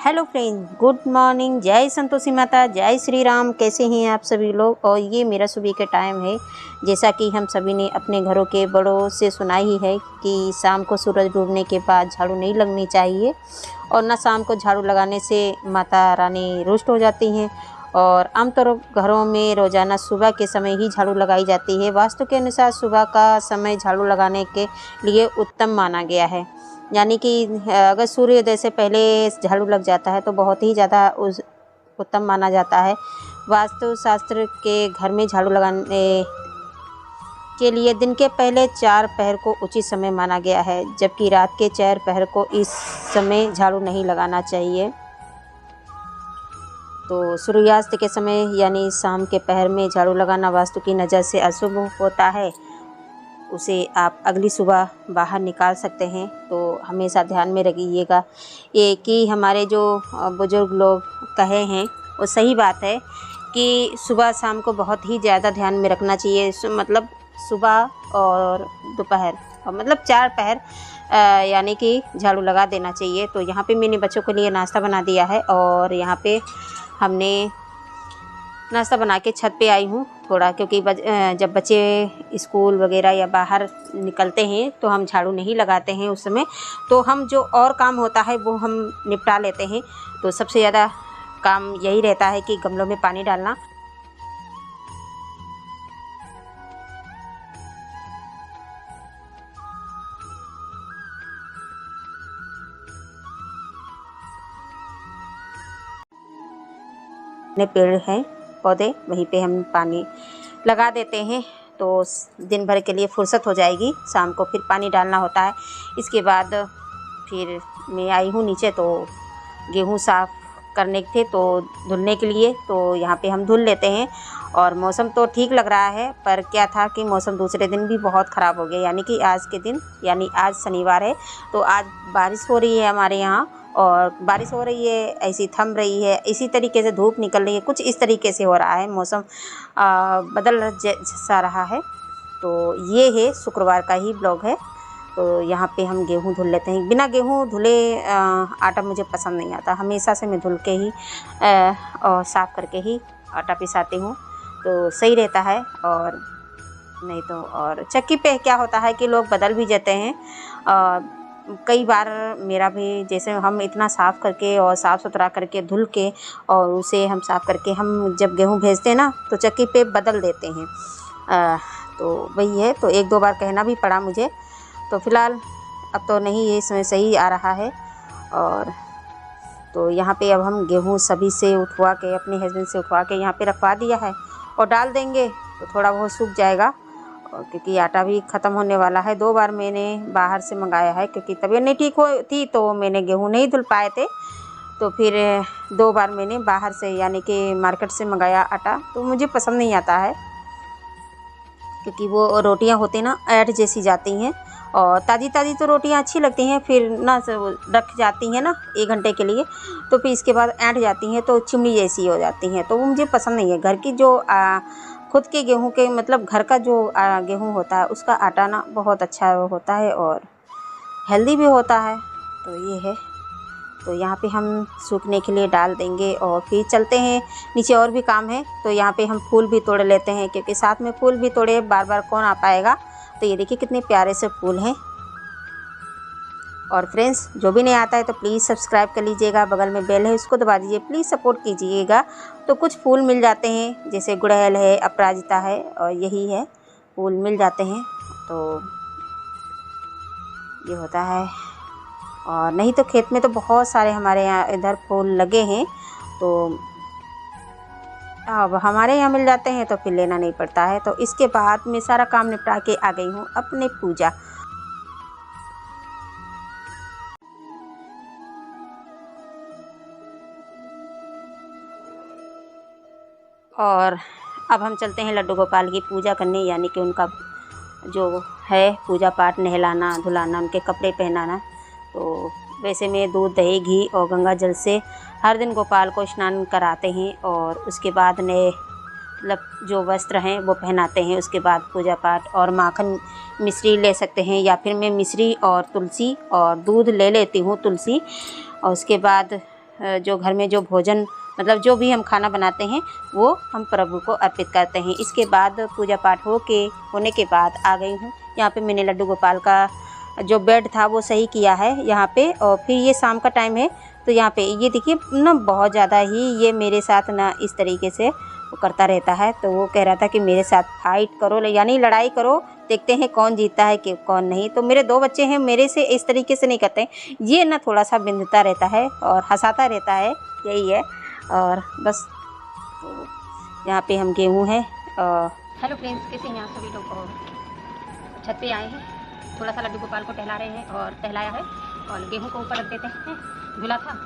Hello friend, good morning. जय संतोषी माता, जय श्री राम। कैसे हैं आप सभी लोग। और ये मेरा सुबह का टाइम है। जैसा कि हम सभी ने अपने घरों के बड़ों से सुना ही है कि शाम को सूरज डूबने के बाद झाड़ू नहीं लगनी चाहिए, और ना शाम को झाड़ू लगाने से माता रानी रुष्ट हो जाती हैं। और आमतौर घरों में रोज़ाना सुबह के समय ही झाड़ू लगाई जाती है। वास्तु के अनुसार सुबह का समय झाड़ू लगाने के लिए उत्तम माना गया है। यानी कि अगर सूर्योदय से पहले झाड़ू लग जाता है तो बहुत ही ज़्यादा उस उत्तम माना जाता है। वास्तु शास्त्र के घर में झाड़ू लगाने के लिए दिन के पहले 4 पहर को उचित समय माना गया है, जबकि रात के 4 पहर को इस समय झाड़ू नहीं लगाना चाहिए। तो सूर्यास्त के समय यानी शाम के पहर में झाड़ू लगाना वास्तु की नज़र से अशुभ होता है। उसे आप अगली सुबह बाहर निकाल सकते हैं। तो हमेशा ध्यान में रखिएगा ये कि हमारे जो बुज़ुर्ग लोग कहे हैं वो सही बात है कि सुबह शाम को बहुत ही ज़्यादा ध्यान में रखना चाहिए। मतलब सुबह और दोपहर और मतलब 4 पहर यानी कि झाड़ू लगा देना चाहिए। तो यहाँ पे मैंने बच्चों के लिए नाश्ता बना दिया है, और यहाँ पे हमने नाश्ता बना के छत पे आई हूँ थोड़ा, क्योंकि जब बच्चे स्कूल वगैरह या बाहर निकलते हैं तो हम झाड़ू नहीं लगाते हैं उस समय। तो हम जो और काम होता है वो हम निपटा लेते हैं। तो सबसे ज़्यादा काम यही रहता है कि गमलों में पानी डालना। अपने पेड़ हैं पौधे, वहीं पे हम पानी लगा देते हैं। तो दिन भर के लिए फुर्सत हो जाएगी। शाम को फिर पानी डालना होता है। इसके बाद फिर मैं आई हूँ नीचे, तो गेहूँ साफ़ करने थे तो धुलने के लिए, तो यहाँ पे हम धुल लेते हैं। और मौसम तो ठीक लग रहा है, पर क्या था कि मौसम दूसरे दिन भी बहुत ख़राब हो गया। यानी कि आज के दिन, यानी आज शनिवार है, तो आज बारिश हो रही है हमारे यहाँ। और बारिश हो रही है, ऐसी थम रही है, इसी तरीके से धूप निकल रही है, कुछ इस तरीके से हो रहा है। मौसम बदल सा रहा है। तो ये है शुक्रवार का ही ब्लॉग है। तो यहाँ पे हम गेहूँ धुल लेते हैं। बिना गेहूँ धुले आटा मुझे पसंद नहीं आता। हमेशा से मैं धुल के ही और साफ़ करके ही आटा पिसाती हूँ, तो सही रहता है। और नहीं तो और चक्की पे क्या होता है कि लोग बदल भी जाते हैं। कई बार मेरा भी, जैसे हम इतना साफ़ करके और साफ़ सुथरा करके धुल के और उसे हम साफ़ करके हम जब गेहूँ भेजते हैं ना, तो चक्की पे बदल देते हैं। तो वही है। तो 1-2 बार कहना भी पड़ा मुझे। तो फ़िलहाल अब तो नहीं, ये समय सही आ रहा है। और तो यहाँ पे अब हम गेहूँ सभी से उठवा के, अपने हस्बैंड से उठवा के यहाँ पे रखवा दिया है, और डाल देंगे तो थोड़ा बहुत सूख जाएगा। और क्योंकि आटा भी ख़त्म होने वाला है। 2 बार मैंने बाहर से मंगाया है, क्योंकि तबीयत नहीं ठीक हो थी तो मैंने गेहूँ नहीं धुल पाए थे। तो फिर 2 बार मैंने बाहर से यानी कि मार्केट से मंगाया आटा। तो मुझे पसंद नहीं आता है, क्योंकि वो रोटियां होती ना ऐंठ जैसी जाती हैं। और ताज़ी ताज़ी तो रोटियां अच्छी लगती हैं, फिर ना रख जाती हैं ना 1 घंटे के लिए, तो फिर इसके बाद ऐंठ जाती हैं, तो चिमनी जैसी हो जाती हैं। तो वो मुझे पसंद नहीं है। घर की जो खुद के गेहूं के, मतलब घर का जो गेहूं होता है, उसका आटा ना बहुत अच्छा होता है और हेल्दी भी होता है। तो ये है। तो यहाँ पे हम सूखने के लिए डाल देंगे, और फिर चलते हैं नीचे। और भी काम है, तो यहाँ पे हम फूल भी तोड़ लेते हैं, क्योंकि साथ में फूल भी तोड़े बार बार कौन आ पाएगा। तो ये देखिए कितने प्यारे से फूल हैं। और फ्रेंड्स, जो भी नहीं आता है तो प्लीज़ सब्सक्राइब कर लीजिएगा। बगल में बेल है, उसको दबा दीजिए। प्लीज़ सपोर्ट कीजिएगा। तो कुछ फूल मिल जाते हैं, जैसे गुड़हल है, अपराजिता है, और यही है, फूल मिल जाते हैं। तो ये होता है। और नहीं तो खेत में तो बहुत सारे हमारे यहाँ इधर फूल लगे हैं, तो अब हमारे यहाँ मिल जाते हैं, तो फिर लेना नहीं पड़ता है। तो इसके बाद मैं सारा काम निपटा के आ गई हूँ अपने पूजा। और अब हम चलते हैं लड्डू गोपाल की पूजा करने, यानी कि उनका जो है पूजा पाठ, नहलाना धुलाना, उनके कपड़े पहनाना। तो वैसे में दूध, दही, घी और गंगा जल से हर दिन गोपाल को स्नान कराते हैं, और उसके बाद नए मतलब जो वस्त्र हैं वो पहनाते हैं। उसके बाद पूजा पाठ, और माखन मिश्री ले सकते हैं, या फिर मैं मिश्री और तुलसी और दूध ले लेती हूँ, तुलसी। और उसके बाद जो घर में जो भोजन मतलब जो भी हम खाना बनाते हैं वो हम प्रभु को अर्पित करते हैं। इसके बाद पूजा पाठ होने के बाद आ गई हूँ। यहाँ पे मैंने लड्डू गोपाल का जो बेड था वो सही किया है यहाँ पे। और फिर ये शाम का टाइम है तो यहाँ पे ये देखिए ना बहुत ज़्यादा ही ये मेरे साथ ना इस तरीके से वो करता रहता है। तो वो कह रहा था कि मेरे साथ फाइट करो यानी लड़ाई करो, देखते हैं कौन जीतता है कि कौन नहीं। तो मेरे 2 बच्चे हैं, मेरे से इस तरीके से नहीं करते हैं। ये ना थोड़ा सा बिंधता रहता है और हंसाता रहता है, यही है। और बस तो यहाँ पे हम गेहूँ हैं। हेलो फ्रेंड्स, कैसे हैं आप सभी लोग। और छत पे आए हैं, थोड़ा सा लड्डू गोपाल को टहला रहे हैं और टहलाया है। और गेहूँ को ऊपर रख देते हैं, धुला था,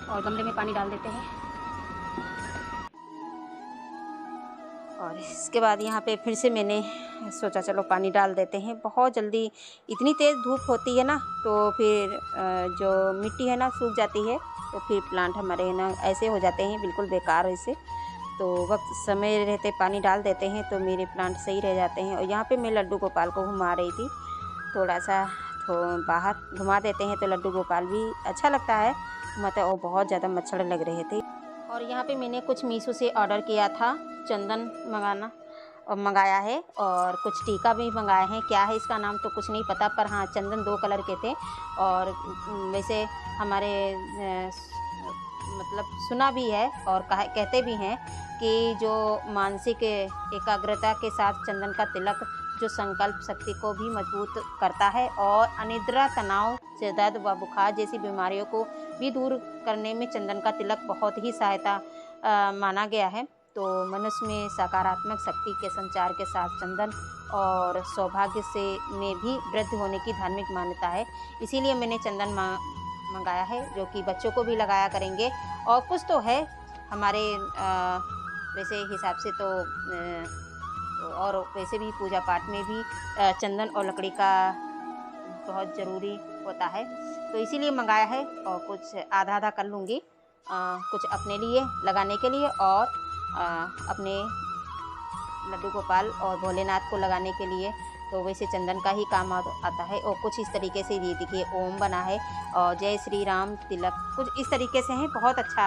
और गमले में पानी डाल देते हैं। और इसके बाद यहाँ पे फिर से मैंने सोचा चलो पानी डाल देते हैं। बहुत जल्दी इतनी तेज़ धूप होती है ना तो फिर जो मिट्टी है ना सूख जाती है, तो फिर प्लांट हमारे ना ऐसे हो जाते हैं बिल्कुल बेकार ऐसे। तो वक्त समय रहते पानी डाल देते हैं तो मेरे प्लांट सही रह जाते हैं। और यहाँ पे मैं लड्डू गोपाल को घुमा रही थी, थोड़ा सा बाहर घुमा देते हैं तो लड्डू गोपाल भी अच्छा लगता है। मतलब वो बहुत ज़्यादा मच्छर लग रहे थे। और यहाँ पे मैंने कुछ मीशो से ऑर्डर किया था, चंदन मंगाया है और कुछ टीका भी मंगाए हैं। क्या है इसका नाम तो कुछ नहीं पता, पर हाँ चंदन 2 कलर के थे। और वैसे हमारे मतलब सुना भी है और कहते भी हैं कि जो मानसिक एकाग्रता के साथ चंदन का तिलक जो संकल्प शक्ति को भी मजबूत करता है और अनिद्रा, तनाव, दर्द व बुखार जैसी बीमारियों को भी दूर करने में चंदन का तिलक बहुत ही सहायता माना गया है। तो मनुष्य में सकारात्मक शक्ति के संचार के साथ चंदन और सौभाग्य से में भी वृद्धि होने की धार्मिक मान्यता है। इसीलिए मैंने चंदन मंगाया है, जो कि बच्चों को भी लगाया करेंगे। और कुछ तो है हमारे वैसे हिसाब से तो और वैसे भी पूजा पाठ में भी चंदन और लकड़ी का बहुत ज़रूरी होता है, तो इसीलिए मंगाया है। और कुछ आधा आधा कर लूँगी, कुछ अपने लिए लगाने के लिए और अपने लड्डू गोपाल और भोलेनाथ को लगाने के लिए। तो वैसे चंदन का ही काम आता है। और कुछ इस तरीके से ये देखिए ओम बना है और जय श्री राम तिलक कुछ इस तरीके से है, बहुत अच्छा